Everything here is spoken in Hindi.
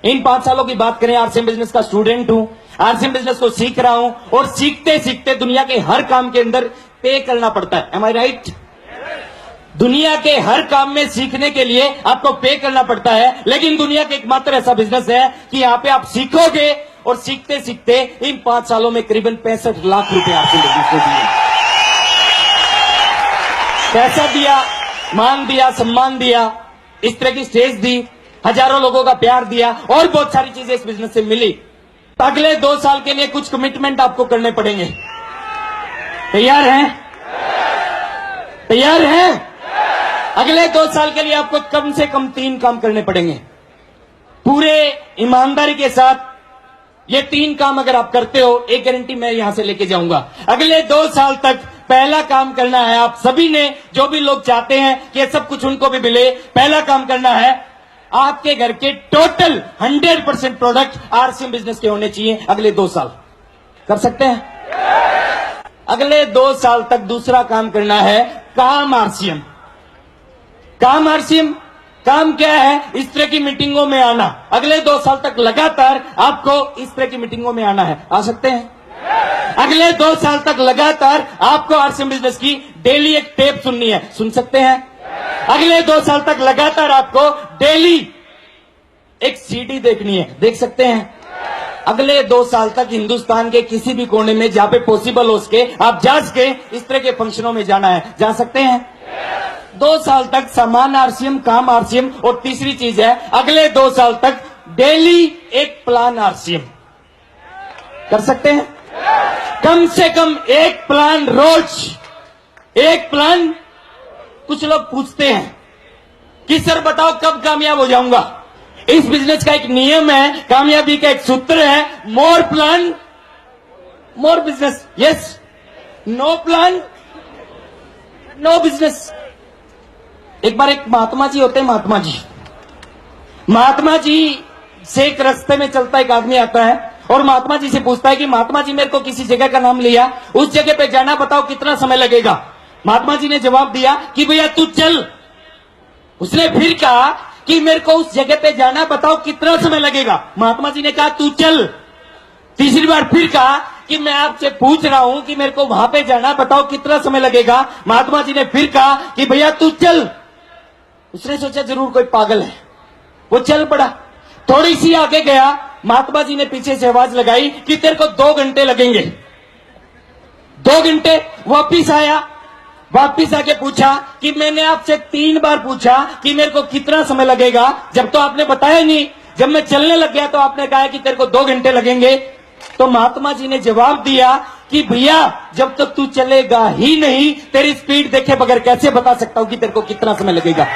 इन 5 सालों की बात करें, आरसीएम बिजनेस का स्टूडेंट हूं, आरसीएम बिजनेस को सीख रहा हूं और सीखते सीखते दुनिया के हर काम के अंदर पे करना पड़ता है। एम आई राइट? दुनिया के हर काम में सीखने के लिए आपको पे करना पड़ता है, लेकिन दुनिया का एकमात्र ऐसा बिजनेस है कि यहां पे आप सीखोगे और सीखते सीखते इन 5 सालों में करीबन 65 लाख रुपए आपके बिजनेस को दिए। पैसा दिया, मान दिया, सम्मान दिया, इस तरह की स्टेज दी, हजारों लोगों का प्यार दिया और बहुत सारी चीजें इस बिजनेस से मिली। तो अगले 2 साल के लिए कुछ कमिटमेंट आपको करने पड़ेंगे। तैयार हैं? तैयार हैं? अगले 2 साल के लिए आपको कम से कम 3 काम करने पड़ेंगे। पूरे ईमानदारी के साथ ये 3 काम अगर आप करते हो, एक गारंटी मैं यहां से लेके जाऊंगा। अगले 2 साल तक पहला काम करना है, आप सभी ने, जो भी लोग चाहते हैं कि सब कुछ उनको भी मिले, पहला काम करना है, आपके घर के टोटल 100% प्रोडक्ट आरसीएम बिजनेस के होने चाहिए अगले 2 साल। कर सकते हैं? अगले 2 साल तक दूसरा काम करना है, काम आरसीएम। काम आरसीएम काम क्या है? इस तरह की मीटिंगों में आना। अगले 2 साल तक लगातार आपको इस तरह की मीटिंगों में आना है। आ सकते हैं? अगले 2 साल तक लगातार आपको आरसीएम बिजनेस की डेली एक टेप सुननी है। सुन सकते हैं? अगले 2 साल तक लगातार आपको डेली एक सीडी देखनी है। देख सकते हैं? अगले 2 साल तक हिंदुस्तान के किसी भी कोने में जहां पे पॉसिबल हो सके, आप जा सके, इस तरह के फंक्शनों में जाना है। जा सकते हैं? 2 साल तक सामान आरसीएम, काम आरसीएम, और तीसरी चीज है, अगले 2 साल तक डेली एक प्लान आरसीएम। कर सकते हैं? कम से कम एक प्लान रोज, एक प्लान। कुछ लोग पूछते हैं कि सर बताओ कब कामयाब हो जाऊंगा। इस बिजनेस का एक नियम है, कामयाबी का एक सूत्र है, more plan more business. Yes, no plan no business. एक बार एक महात्मा जी होते हैं, महात्मा जी से एक रास्ते में चलता एक आदमी आता है और महात्मा जी से पूछता है कि महात्मा जी, मेरे को किसी जगह का नाम लिया, उस जगह पे जाना, बताओ कितना समय लगेगा। महात्मा जी ने जवाब दिया कि भैया तू चल। उसने फिर कहा कि मेरे को उस जगह पे जाना, बताओ कितना समय लगेगा। महात्मा जी ने कहा तू चल। तीसरी बार फिर कहा कि मैं आपसे पूछ रहा हूं कि मेरे को वहां पे जाना, बताओ कितना समय लगेगा। महात्मा जी ने फिर कहा कि भैया तू चल। उसने सोचा जरूर कोई पागल है, वो चल पड़ा। थोड़ी सी आगे गया, महात्मा जी ने पीछे से आवाज लगाई कि तेरे को 2 घंटे लगेंगे। 2 घंटे। वापिस आया, वापिस आके पूछा कि मैंने आपसे 3 बार पूछा कि मेरे को कितना समय लगेगा, जब तो आपने बताया नहीं। जब मैं चलने लग गया तो आपने कहा कि तेरे को 2 घंटे लगेंगे। तो महात्मा जी ने जवाब दिया कि भैया जब तक तू चलेगा ही नहीं, तेरी स्पीड देखे बगैर कैसे बता सकता हूं कि तेरे को कितना समय लगेगा।